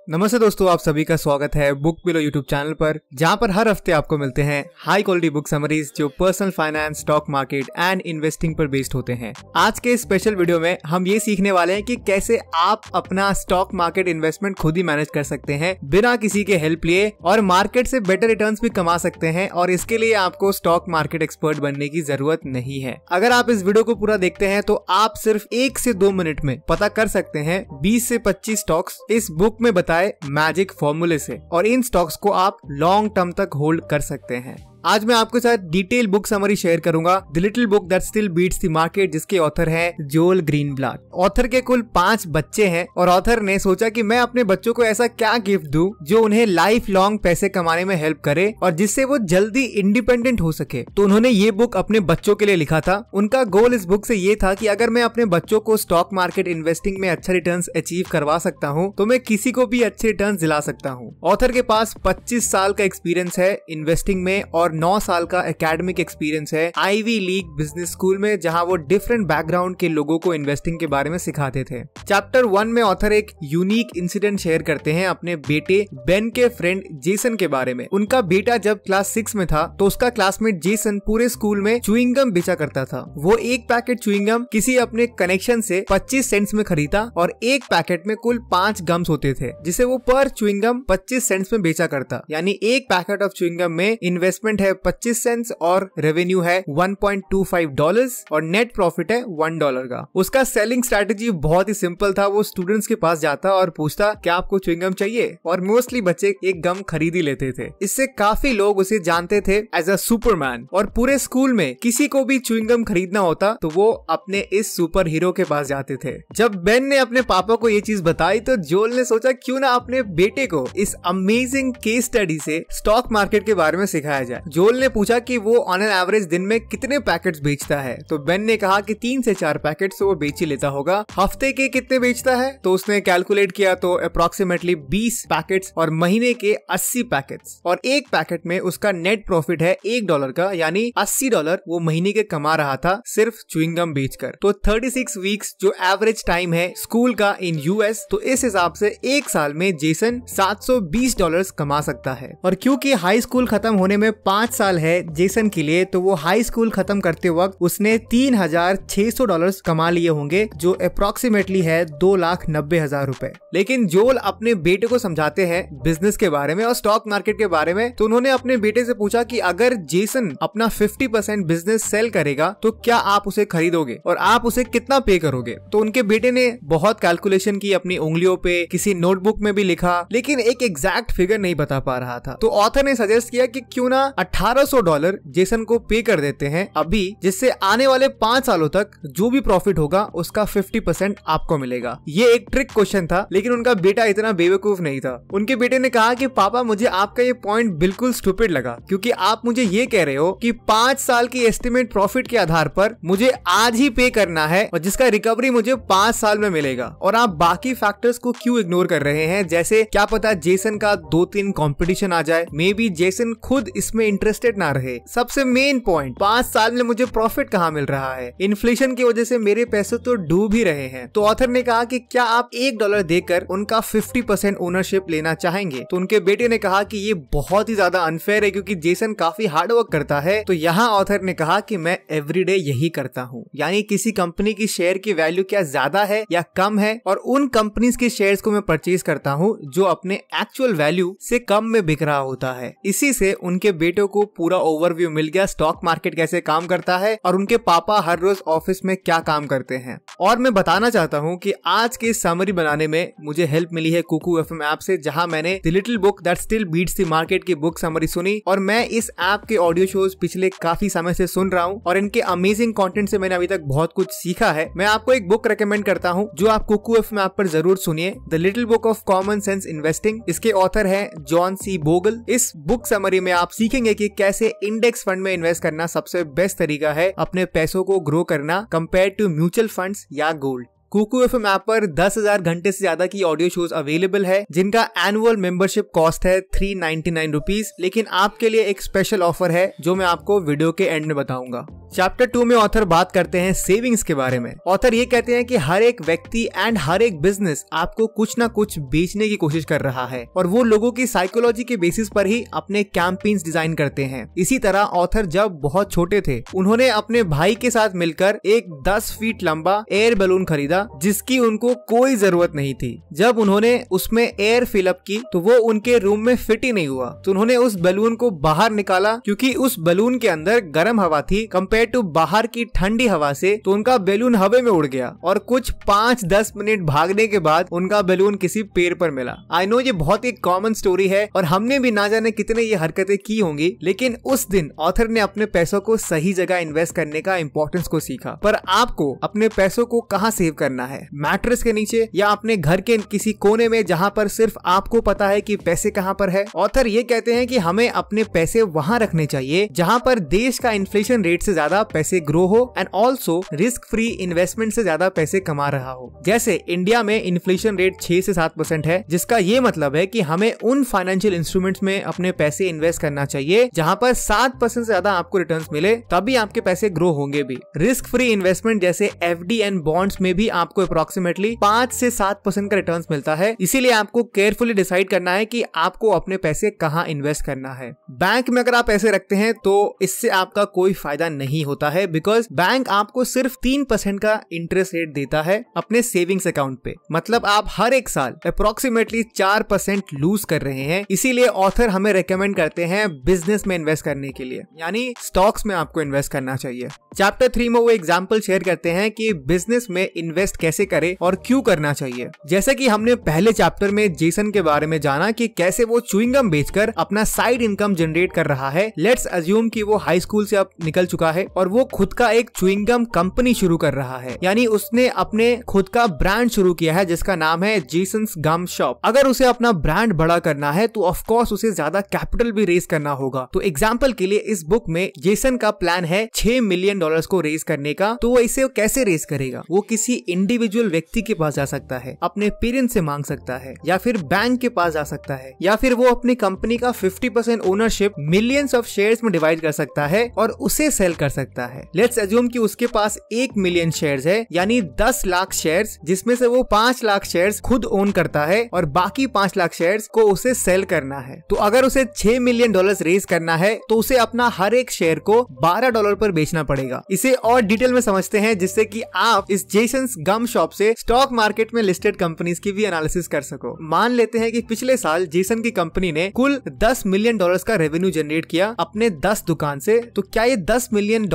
नमस्ते दोस्तों, आप सभी का स्वागत है बुक बिलो यूट्यूब चैनल पर, जहां पर हर हफ्ते आपको मिलते हैं हाई क्वालिटी बुक समरीज जो personal finance, stock market and investing पर बेस्ड होते हैं। आज के स्पेशल वीडियो में हम ये सीखने वाले हैं कि कैसे आप अपना स्टॉक मार्केट इन्वेस्टमेंट खुद ही मैनेज कर सकते हैं बिना किसी के हेल्प लिए, और मार्केट से बेटर रिटर्न्स भी कमा सकते हैं। और इसके लिए आपको स्टॉक मार्केट एक्सपर्ट बनने की जरूरत नहीं है। अगर आप इस वीडियो को पूरा देखते हैं तो आप सिर्फ 1 से 2 मिनट में पता कर सकते हैं 20 से 25 स्टॉक्स इस बुक में बताए मैजिक फॉर्मूले से, और इन स्टॉक्स को आप लॉन्ग टर्म तक होल्ड कर सकते हैं। आज मैं आपके साथ डिटेल बुक समरी शेयर करूंगा, the little book that still beats the market, जिसके ऑथर हैं जोएल ग्रीनब्लाट। ऑथर के कुल 5 बच्चे हैं और ऑथर ने सोचा कि मैं अपने बच्चों को ऐसा क्या गिफ्ट दूं जो उन्हें लाइफ लॉन्ग पैसे कमाने में हेल्प करे और जिससे वो जल्दी इंडिपेंडेंट हो सके। तो उन्होंने ये बुक अपने बच्चों के लिए लिखा था। उनका गोल इस बुक से ये था कि अगर मैं अपने बच्चों को स्टॉक मार्केट इन्वेस्टिंग में अच्छा रिटर्न्स अचीव करवा सकता हूँ तो मैं किसी को भी अच्छे रिटर्न्स दिला सकता हूँ। ऑथर के पास 25 साल का एक्सपीरियंस है इन्वेस्टिंग में और 9 साल का एकेडमिक एक्सपीरियंस है आईवी लीग बिजनेस स्कूल में, जहां वो डिफरेंट बैकग्राउंड के लोगों को इन्वेस्टिंग के बारे में सिखाते थे। चैप्टर 1 में ऑथर एक यूनिक इंसिडेंट शेयर करते हैं अपने बेटे बेन के फ्रेंड जेसन के बारे में। उनका बेटा जब क्लास 6 में था तो उसका क्लासमेट जेसन पूरे स्कूल में च्युइंग गम बेचा करता था। वो एक पैकेट च्युइंग गम किसी अपने कनेक्शन से 25 सेंट्स में खरीदा और एक पैकेट में कुल 5 गम्स होते थे, जिसे वो पर च्युइंग गम 25 सेंट्स में बेचा करता। यानी एक पैकेट ऑफ च्युइंग गम में इन्वेस्टमेंट है 25 सेंट्स और रेवेन्यू है $1.25 और नेट प्रॉफिट है $1 का। उसका सेलिंग स्ट्रेटेजी बहुत ही सिंपल था। वो स्टूडेंट्स के पास जाता और पूछता क्या आपको च्युइंग गम चाहिए, और मोस्टली बच्चे एक गम खरीद ही लेते थे। इससे काफी लोग उसे जानते थे एज अ सुपरमैन, और पूरे स्कूल में किसी को भी च्युइंग गम खरीदना होता तो वो अपने इस सुपर हीरो के पास जाते थे। जब बेन ने अपने पापा को ये चीज बताई तो जोएल ने सोचा क्यों ना अपने बेटे को इस अमेजिंग केस स्टडी से स्टॉक मार्केट के बारे में सिखाया जाए। जोएल ने पूछा कि वो ऑन एन एवरेज दिन में कितने पैकेट्स बेचता है, तो बेन ने कहा कि 3 से 4 पैकेट्स तो वो बेच ही लेता होगा। हफ्ते के कितने बेचता है, तो उसने कैलकुलेट किया तो अप्रोक्सीमेटली 20 पैकेट्स और महीने के 80 पैकेट्स, और एक पैकेट में उसका नेट प्रॉफिट है $1 का, यानी $80 वो महीने के कमा रहा था सिर्फ च्युइंग गम बेचकर। तो 36 वीक्स जो एवरेज टाइम है स्कूल का इन यूएस, तो इस हिसाब से एक साल में जेसन $720 कमा सकता है। और क्योंकि हाई स्कूल खत्म होने में 5 साल है जेसन के लिए, तो वो हाई स्कूल खत्म करते वक्त उसने $3,600 कमा लिए होंगे, जो अप्रोक्सीमेटली है $2,90,000 रुपए। लेकिन जोएल अपने बेटे को समझाते हैं बिजनेस के बारे में और स्टॉक मार्केट के बारे में। तो उन्होंने अपने बेटे से पूछा कि अगर जेसन अपना 50% बिजनेस सेल करेगा तो क्या आप उसे खरीदोगे और आप उसे कितना पे करोगे। तो उनके बेटे ने बहुत कैलकुलेशन की, अपनी उंगलियों पे, किसी नोटबुक में भी लिखा, लेकिन एक एग्जैक्ट फिगर नहीं बता पा रहा था। तो ऑथर ने सजेस्ट किया कि क्यों ना $1,800 जेसन को पे कर देते हैं अभी, जिससे आने वाले 5 सालों तक जो भी प्रॉफिट होगा उसका 50% आपको मिलेगा। ये एक ट्रिक क्वेश्चन था, लेकिन उनका बेटा इतना बेवकूफ नहीं था। उनके बेटे ने कहा कि पापा मुझे आपका ये पॉइंट बिल्कुल स्टूपिड लगा, क्योंकि आप मुझे ये कह रहे हो कि 5 साल की एस्टिमेट प्रॉफिट के आधार पर मुझे आज ही पे करना है और जिसका रिकवरी मुझे 5 साल में मिलेगा, और आप बाकी फैक्टर्स को क्यों इग्नोर कर रहे हैं। जैसे क्या पता जेसन का 2-3 कंपटीशन आ जाए, मे बी जेसन खुद इसमें इंटरेस्टेड ना रहे। सबसे मेन पॉइंट, 5 साल में मुझे प्रॉफिट कहाँ मिल रहा है, इन्फ्लेशन की वजह से मेरे पैसे तो डूब ही रहे हैं। तो ऑथर ने कहा कि क्या आप $1 देकर उनका 50% ओनरशिप लेना चाहेंगे। तो उनके बेटे ने कहा कि ये बहुत ही ज्यादा अनफेयर है, क्योंकि जेसन काफी हार्ड वर्क करता है। तो यहाँ ऑथर ने कहा कि मैं एवरीडे यही करता हूँ, यानी किसी कंपनी की शेयर की वैल्यू क्या ज्यादा है या कम है, और उन कंपनीज के शेयर्स को मैं परचेज करता हूँ जो अपने एक्चुअल वैल्यू से कम में बिक रहा होता है। इसी से उनके बेटों को पूरा ओवरव्यू मिल गया स्टॉक मार्केट कैसे काम करता है और उनके पापा हर रोज ऑफिस में क्या काम करते हैं। और मैं बताना चाहता हूँ कि आज के समरी बनाने में मुझे हेल्प मिली है कुकू एफएम ऐप से, जहां मैंने the little book that still beats the market की बुक समरी सुनी, और मैं इस ऐप के ऑडियो शोज पिछले काफी समय से सुन रहा हूँ और इनके अमेजिंग कंटेंट से मैंने अभी तक बहुत कुछ सीखा है। मैं आपको एक बुक रेकमेंड करता हूँ जो आप कुकू एफएम ऐप पर जरूर सुनिए, the little book of common sense investing. इसके ऑथर है जॉन सी बोगल। इस बुक समरी में आप सीखेंगे कि कैसे इंडेक्स फंड में इन्वेस्ट करना सबसे बेस्ट तरीका है अपने पैसों को ग्रो करना कंपेयर टू म्यूचुअल फंड्स या गोल्ड। कुकू एफएम ऐप पर 10,000 घंटे से ज्यादा की ऑडियो शोज अवेलेबल है, जिनका एनुअल मेंबरशिप कॉस्ट है 399 रुपीज। लेकिन आपके लिए एक स्पेशल ऑफर है जो मैं आपको वीडियो के एंड में बताऊंगा। चैप्टर 2 में ऑथर बात करते हैं सेविंग्स के बारे में। ऑथर ये कहते हैं कि हर एक व्यक्ति एंड हर एक बिजनेस आपको कुछ ना कुछ बेचने की कोशिश कर रहा है और वो लोगों की साइकोलॉजी के बेसिस पर ही अपने कैंपेन्स डिजाइन करते हैं। इसी तरह ऑथर जब बहुत छोटे थे उन्होंने अपने भाई के साथ मिलकर एक 10 फीट लंबा एयर बैलून खरीदा जिसकी उनको कोई जरूरत नहीं थी। जब उन्होंने उसमें एयर फिलअप की तो वो उनके रूम में फिट ही नहीं हुआ, तो उन्होंने उस बैलून को बाहर निकाला क्योंकि उस बैलून के अंदर गर्म हवा थी कंपेयर टू बाहर की ठंडी हवा से, तो उनका बैलून हवा में उड़ गया और कुछ 5-10 मिनट भागने के बाद उनका बैलून किसी पेड़ पर मिला। आई नो ये बहुत ही कॉमन स्टोरी है और हमने भी ना जाने कितने ये हरकतें की होंगी, लेकिन उस दिन ऑथर ने अपने पैसों को सही जगह इन्वेस्ट करने का इंपॉर्टेंस को सीखा। पर आपको अपने पैसों को कहाँ सेव करना है, मैट्रेस के नीचे या अपने घर के किसी कोने में जहाँ पर सिर्फ आपको पता है कि पैसे कहाँ पर है? ऑथर ये कहते हैं कि हमें अपने पैसे वहाँ रखने चाहिए जहाँ पर देश का इन्फ्लेशन रेट से ज्यादा पैसे ग्रो हो and also risk free investment से ज्यादा पैसे कमा रहा हो। जैसे इंडिया में इन्फ्लेशन रेट 6 से 7% है, जिसका ये मतलब है कि हमें उन फाइनेंशियल इंस्ट्रूमेंट्स में अपने पैसे इन्वेस्ट करना चाहिए जहां पर 7% से ज्यादा आपको रिटर्न्स मिले, तभी आपके पैसे ग्रो होंगे भी। रिस्क फ्री इन्वेस्टमेंट जैसे एफडी एंड बॉन्ड्स में भी आपको अप्रोक्सीमेटली 5 से 7% का रिटर्न्स मिलता है। इसीलिए आपको केयरफुली डिसाइड करना है कि आपको अपने पैसे कहाँ इन्वेस्ट करना है। बैंक में अगर आप पैसे रखते हैं तो इससे आपका कोई फायदा नहीं होता है, बिकॉज बैंक आपको सिर्फ 3% का इंटरेस्ट रेट देता है अपने सेविंग्स अकाउंट पे। मतलब आप हर एक साल अप्रोक्सीमेटली 4% लूज कर रहे हैं। इसीलिए ऑथर हमें रेकमेंड करते हैं बिजनेस में इन्वेस्ट करने के लिए, यानी स्टॉक्स में आपको इन्वेस्ट करना चाहिए। चैप्टर 3 में वो एग्जाम्पल शेयर करते हैं कि बिजनेस में इन्वेस्ट कैसे करें और क्यों करना चाहिए। जैसे कि हमने पहले चैप्टर में जेसन के बारे में जाना कि कैसे वो च्युइंगम बेचकर अपना साइड इनकम जनरेट कर रहा है। लेट्स अज्यूम कि वो हाई स्कूल से अब निकल चुका है और वो खुद का एक च्युइंगम कंपनी शुरू कर रहा है, यानी उसने अपने खुद का ब्रांड शुरू किया है जिसका नाम है जेसन्स गम शॉप। अगर उसे अपना ब्रांड बड़ा करना है तो ऑफ कोर्स उसे ज्यादा कैपिटल भी रेज करना होगा। तो एग्जांपल के लिए इस बुक में जेसन का प्लान है $6 मिलियन को रेज करने का। तो वो इसे कैसे रेज करेगा? वो किसी इंडिविजुअल व्यक्ति के पास जा सकता है, अपने पेरेंट्स से मांग सकता है, या फिर बैंक के पास जा सकता है, या फिर वो अपनी कंपनी का 50% ओनरशिप मिलियंस ऑफ शेयर्स में डिवाइड कर सकता है और उसे सेल कर सकता है। लेट्स अज्यूम कि उसके पास 1 मिलियन शेयर्स है, यानी 10 लाख शेयर्स, जिसमें से वो 5 लाख शेयर्स खुद ओन करता है और बाकी 5 लाख शेयर्स को उसे सेल करना है। तो अगर उसे $6 मिलियन रेज करना है तो उसे अपना हर एक शेयर को $12 पर बेचना पड़ेगा। इसे और डिटेल में समझते हैं जिससे कि आप इस जेसन्स गम शॉप से स्टॉक मार्केट में लिस्टेड कंपनीज की भी एनालिसिस कर सको। मान लेते हैं कि पिछले साल जेसन की कंपनी ने कुल $10 मिलियन का रेवेन्यू जनरेट किया अपने 10 दुकान से। तो क्या ये $10 मिलियन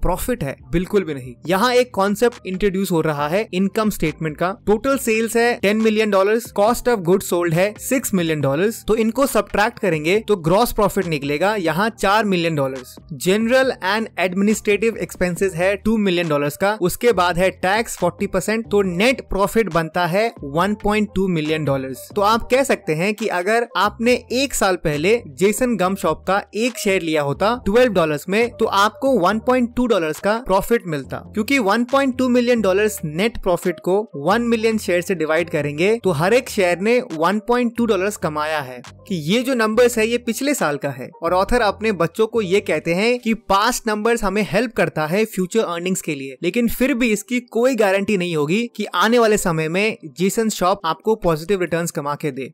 प्रॉफिट है? बिल्कुल भी नहीं। यहाँ एक कॉन्सेप्ट इंट्रोड्यूस हो रहा है इनकम स्टेटमेंट का। टोटल सेल्स है $10 million, cost of goods sold है $6 मिलियन। तो इनको सब्ट्रैक्ट करेंगे तो ग्रॉस प्रॉफिट निकलेगा यहाँ $4 million. General and administrative expenses है $2 मिलियन का। उसके बाद है टैक्स 40%, तो नेट प्रॉफिट बनता है $1.2 मिलियन। तो आप कह सकते हैं कि अगर आपने एक साल पहले जेसन गम शॉप का एक शेयर लिया होता $12 में, तो आपको $1.2 का प्रॉफिट मिलता। क्योंकि $1.2 मिलियन नेट प्रॉफिट को 1 मिलियन शेयर से डिवाइड करेंगे तो हर एक शेयर ने $1.2 कमाया है। कि ये जो नंबर्स है ये पिछले साल का है। और ऑथर अपने बच्चों को ये कहते हैं कि पास्ट नंबर्स हमें हेल्प करता है फ्यूचर अर्निंग्स के लिए, लेकिन फिर भी इसकी कोई गारंटी नहीं होगी कि आने वाले समय में जेसन शॉप आपको पॉजिटिव रिटर्न्स कमा के दे।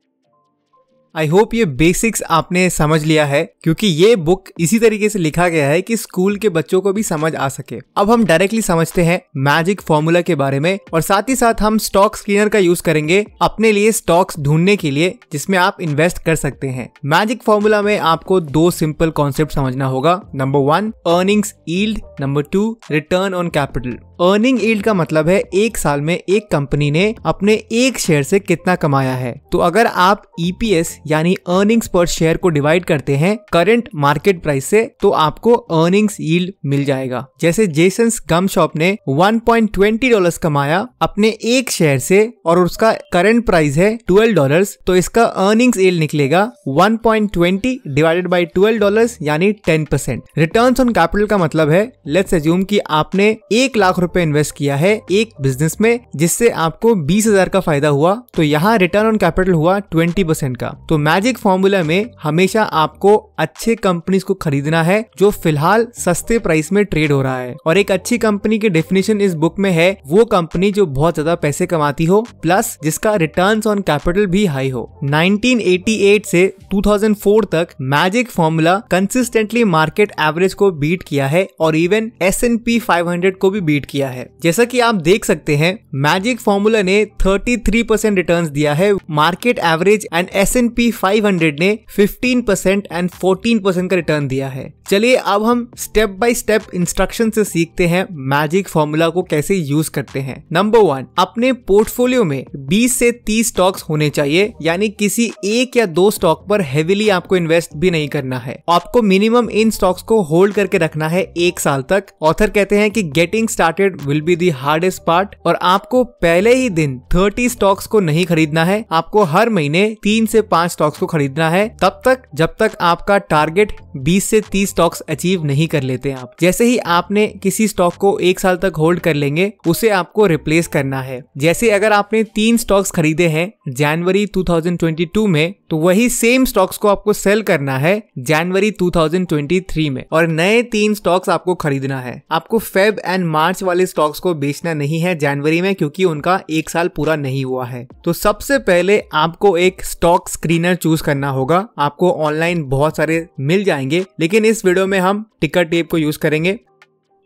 आई होप ये बेसिक्स आपने समझ लिया है, क्योंकि ये बुक इसी तरीके से लिखा गया है कि स्कूल के बच्चों को भी समझ आ सके। अब हम डायरेक्टली समझते हैं मैजिक फॉर्मूला के बारे में, और साथ ही साथ हम स्टॉक स्क्रीनर का यूज करेंगे अपने लिए स्टॉक्स ढूंढने के लिए जिसमें आप इन्वेस्ट कर सकते हैं। मैजिक फॉर्मूला में आपको 2 सिंपल कॉन्सेप्ट समझना होगा। Number 1 earnings yield, number 2 return on capital. Earning yield का मतलब है एक साल में एक कंपनी ने अपने एक शेयर से कितना कमाया है। तो अगर आप ईपीएस यानी अर्निंग्स पर शेयर को डिवाइड करते हैं करंट मार्केट प्राइस से तो आपको अर्निंग्स यील्ड मिल जाएगा। जैसे जेसन्स गम शॉप ने $1.20 कमाया अपने एक शेयर से और उसका करंट प्राइस है $12, तो इसका अर्निंग्स यील्ड निकलेगा 1.20 डिवाइडेड बाय $12 यानी 10%। रिटर्न्स ऑन कैपिटल का मतलब है, लेट्स अज्यूम कि आपने 1 लाख रुपए इन्वेस्ट किया है एक बिजनेस में जिससे आपको 20,000 का फायदा हुआ, तो यहाँ रिटर्न ऑन कैपिटल हुआ 20% का। तो मैजिक फॉर्मूला में हमेशा आपको अच्छे कंपनीज को खरीदना है जो फिलहाल सस्ते प्राइस में ट्रेड हो रहा है। और एक अच्छी कंपनी की डेफिनेशन इस बुक में है वो कंपनी जो बहुत ज्यादा पैसे कमाती हो प्लस जिसका रिटर्न्स ऑन कैपिटल भी हाई हो। 1988 से 2004 तक magic formula consistently market average को बीट किया है और इवन S&P 500 को भी बीट किया है। जैसा कि आप देख सकते हैं मैजिक फॉर्मूला ने 33% रिटर्न्स दिया है मार्केट एवरेज एंड S&P 500 ने 15% एंड 14% का रिटर्न दिया है। चलिए अब हम स्टेप बाय स्टेप इंस्ट्रक्शन से सीखते हैं मैजिक फॉर्मूला को कैसे यूज करते हैं। नंबर 1, अपने पोर्टफोलियो में 20 से 30 स्टॉक्स होने चाहिए, यानी किसी एक या दो स्टॉक पर हेविली आपको इन्वेस्ट भी नहीं करना है। आपको मिनिमम इन स्टॉक्स को होल्ड करके रखना है 1 साल तक। ऑथर कहते हैं कि getting started will be the hardest part और आपको पहले ही दिन 30 स्टॉक्स को नहीं खरीदना है, आपको हर महीने 3 से 5 स्टॉक्स को खरीदना है तब तक जब तक आपका टारगेट 20 से 30 स्टॉक्स अचीव नहीं कर लेते आप। जैसे ही आपने किसी स्टॉक को 1 साल तक होल्ड कर लेंगे उसे आपको रिप्लेस करना है। जैसे अगर आपने 3 स्टॉक्स खरीदे हैं जनवरी 2022 में तो वही सेम स्टॉक्स को आपको सेल करना है जनवरी 2023 में और नए 3 स्टॉक्स आपको खरीदना है। आपको फेब एंड मार्च वाले स्टॉक्स को बेचना नहीं है जनवरी में क्योंकि उनका 1 साल पूरा नहीं हुआ है। तो सबसे पहले आपको एक स्टॉक स्क्रीनर चूज करना होगा। आपको ऑनलाइन बहुत सारे मिल जाएंगे लेकिन इस वीडियो में हम टिकर टेप को यूज करेंगे।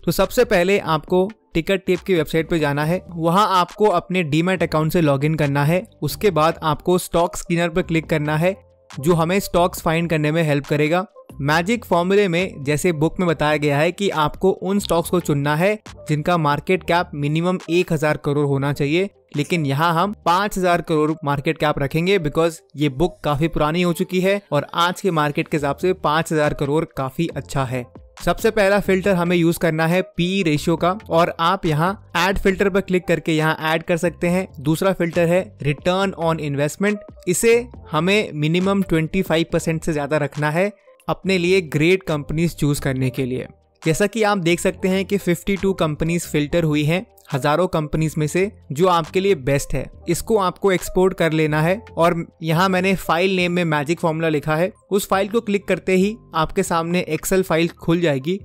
तो सबसे पहले आपको टिकर टेप की वेबसाइट पे जाना है, वहां आपको अपने डीमैट अकाउंट से लॉगिन करना है। उसके बाद आपको स्टॉक स्क्रीनर पर क्लिक करना है जो हमें स्टॉक्स फाइंड करने में हेल्प करेगा। मैजिक फॉर्मूले में जैसे बुक में बताया गया है कि आपको उन स्टॉक्स को चुनना है जिनका मार्केट कैप मिनिमम 1000 करोड़ होना चाहिए, लेकिन यहाँ हम 5000 करोड़ मार्केट कैप रखेंगे बिकॉज ये बुक काफी पुरानी हो चुकी है और आज के मार्केट के हिसाब से 5000 करोड़ काफी अच्छा है। सबसे पहला फिल्टर हमें यूज करना है पी रेशियो का और आप यहाँ ऐड फिल्टर पर क्लिक करके यहाँ ऐड कर सकते हैं। दूसरा फिल्टर है रिटर्न ऑन इन्वेस्टमेंट, इसे हमें मिनिमम 25% से ज्यादा रखना है अपने लिए ग्रेट कंपनीज चूज करने के लिए। जैसा कि आप देख सकते हैं कि 52 कंपनीज फिल्टर हुई हैं हजारों कंपनीज में से जो आपके लिए बेस्ट है। इसको आपको एक्सपोर्ट कर लेना है और यहाँ मैंने फाइल नेम में मैजिक फॉर्मूला लिखा है। उस फाइल को क्लिक करते ही आपके सामने एक्सेल फाइल खुल जाएगी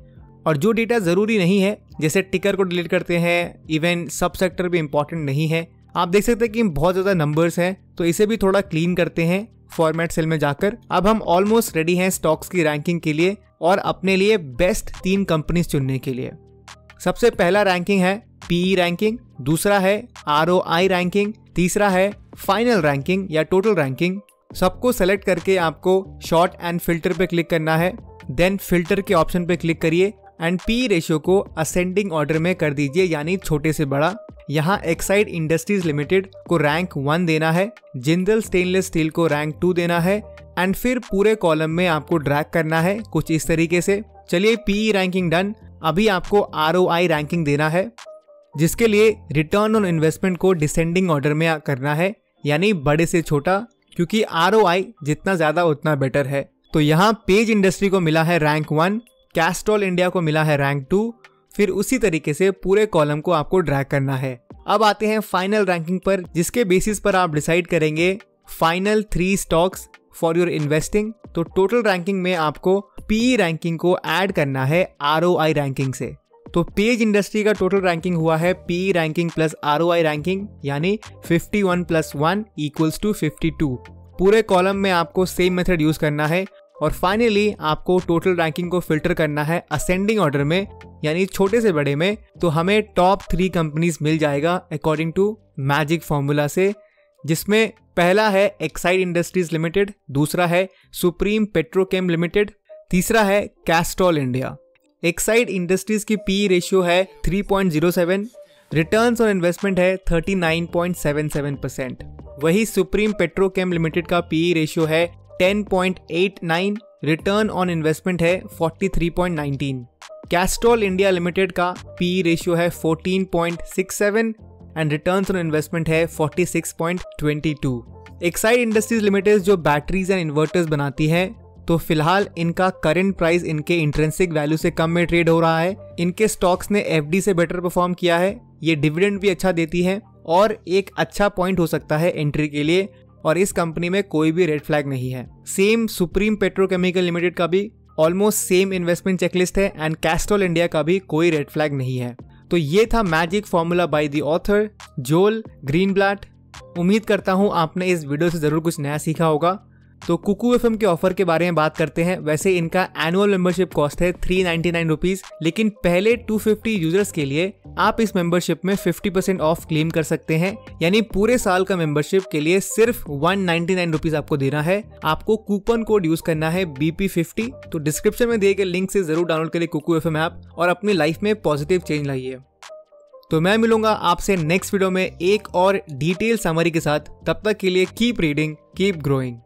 और जो डेटा जरूरी नहीं है जैसे टिकर को डिलीट करते हैं, इवन सब सेक्टर भी इंपॉर्टेंट नहीं है। आप देख सकते हैं कि बहुत ज्यादा नंबर्स हैं तो इसे भी थोड़ा क्लीन करते हैं फॉर्मेट सेल में जाकर। अब हम ऑलमोस्ट रेडी हैं स्टॉक्स की रैंकिंग के लिए और अपने लिए बेस्ट 3 कंपनीज चुनने के लिए। सबसे पहला रैंकिंग है पीई रैंकिंग, दूसरा है ROI रैंकिंग, तीसरा है फाइनल रैंकिंग या टोटल रैंकिंग। सबको सेलेक्ट करके आपको शॉर्ट एंड फिल्टर पे क्लिक करना है, देन फिल्टर के ऑप्शन पे क्लिक करिए एंड पी रेशियो को असेंडिंग ऑर्डर में कर दीजिए यानी छोटे से बड़ा। यहाँ एक्साइड इंडस्ट्रीज लिमिटेड को रैंक 1 देना है, जिंदल स्टेनलेस स्टील को रैंक 2 देना है एंड फिर पूरे कॉलम में आपको ड्रैग करना है कुछ इस तरीके से। चलिए पीई रैंकिंग डन। अभी आपको ROI रैंकिंग देना है जिसके लिए रिटर्न ऑन इन्वेस्टमेंट को डिसेंडिंग ऑर्डर में करना है यानी बड़े से छोटा, क्योंकि ROI जितना ज्यादा उतना बेटर है। तो यहाँ पेज इंडस्ट्री को मिला है रैंक 1, कैस्ट्रॉल इंडिया को मिला है रैंक 2, फिर उसी तरीके से पूरे कॉलम को आपको ड्रैग करना है। अब आते हैं फाइनल रैंकिंग पर जिसके बेसिस पर आप डिसाइड करेंगे final 3 stocks for your investing. तो टोटल रैंकिंग में आपको पीई रैंकिंग को ऐड करना है ROI रैंकिंग से। तो पेज इंडस्ट्री का टोटल रैंकिंग हुआ है PE ranking plus ROI ranking यानी 51 + 1 = 52। पूरे कॉलम में आपको सेम मेथड यूज करना है और फाइनली आपको टोटल रैंकिंग को फिल्टर करना है असेंडिंग ऑर्डर में यानी छोटे से बड़े में। तो हमें टॉप 3 कंपनीज मिल जाएगा अकॉर्डिंग टू मैजिक फॉर्मूला से, जिसमें पहला है एक्साइड इंडस्ट्रीज लिमिटेड, दूसरा है सुप्रीम पेट्रोकेम लिमिटेड, तीसरा है कैस्ट्रॉल इंडिया। एक्साइड इंडस्ट्रीज की पी रेशियो है 3.07, रिटर्न्स ऑन इन्वेस्टमेंट है 39.77%। वही सुप्रीम पेट्रोकेम लिमिटेड का पी रेशियो है 10.89, रिटर्न ऑन इन्वेस्टमेंट है 43.19। कैस्ट्रॉल इंडिया लिमिटेड का पी रेशियो है 14.67 एंड रिटर्न ऑन इन्वेस्टमेंट है 46.22। एक्साइड इंडस्ट्रीज लिमिटेड जो बैटरीज एंड इन्वर्टर्स बनाती है, तो फिलहाल इनका करंट प्राइस इनके इंट्रिंसिक वैल्यू से कम में ट्रेड हो रहा है। इनके स्टॉक्स ने एफडी से बेटर परफॉर्म किया है, ये डिविडेंड भी अच्छा देती है और एक अच्छा पॉइंट हो सकता है एंट्री के लिए, और इस कंपनी में कोई भी रेड फ्लैग नहीं है। सेम सुप्रीम पेट्रोकेमिकल लिमिटेड का भी ऑलमोस्ट सेम इन्वेस्टमेंट चेकलिस्ट है एंड कैस्ट्रॉल इंडिया का भी कोई रेड फ्लैग नहीं है। तो ये था magic formula by the author Joel Greenblatt. उम्मीद करता हूँ आपने इस वीडियो से जरूर कुछ नया सीखा होगा। तो कुकू एफएम के ऑफर के बारे में बात करते हैं। वैसे इनका एनुअल मेंबरशिप कॉस्ट है 399 रुपीज, लेकिन पहले 250 यूजर्स के लिए आप इस मेंबरशिप में 50% ऑफ क्लेम कर सकते हैं। यानी पूरे साल का मेंबरशिप के लिए सिर्फ 199 रुपीज आपको देना है। आपको कूपन कोड यूज करना है BP50। तो डिस्क्रिप्शन में दिए गए लिंक से जरूर डाउनलोड करिए कुकू एफएम ऐप और अपनी लाइफ में पॉजिटिव चेंज लाइए। तो मैं मिलूंगा आपसे नेक्स्ट वीडियो में एक और डिटेल समरी के साथ। तब तक के लिए कीप रीडिंग, कीप ग्रोइंग।